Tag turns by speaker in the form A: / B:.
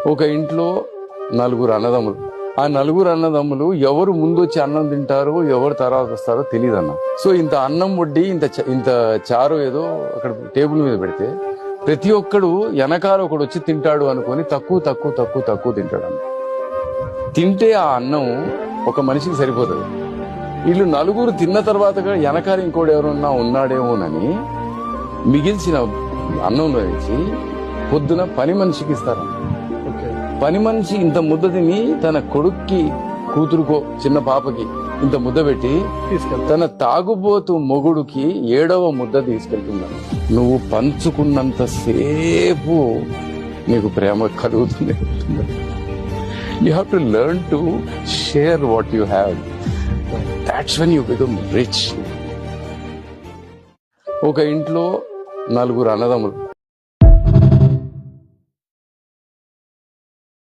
A: ఒక ఇంట్లో నలుగురు అన్నదమ్ములు. ఆ నలుగురు అన్నదమ్ములు ఎవరు ముందు వచ్చి అన్నం తింటారో ఎవరు తర్వాత వస్తారో తెలియదు అన్న. సో ఇంత అన్నం వడ్డీ ఇంత చారు ఏదో అక్కడ టేబుల్ మీద పెడితే ప్రతి ఒక్కడు వెనకాల ఒకడు వచ్చి తింటాడు అనుకొని తక్కువ తింటాడు అన్న. తింటే ఆ అన్నం ఒక మనిషికి సరిపోతుంది. వీళ్ళు నలుగురు తిన్న తర్వాత వెనకాల ఇంకోటి ఎవరున్నా ఉన్నాడేమోనని మిగిల్చిన అన్నంలో నుంచి పొద్దున పని మనిషికి ఇస్తారు. పని మనిషి ఇంత ముద్ద తిని తన కొడుక్కి, కూతురుకో, చిన్న పాపకి ఇంత ముద్ద పెట్టి తన తాగుబోతు మొగుడుకి 7వ ముద్ద తీసుకెళ్తున్నాను. నువ్వు పంచుకున్నంత సేపు నీకు ప్రేమ కలుగుతుంది. You have to learn to share what you have. That's when you become rich. ఒక ఇంట్లో నలుగురు అన్నదమ్ములు.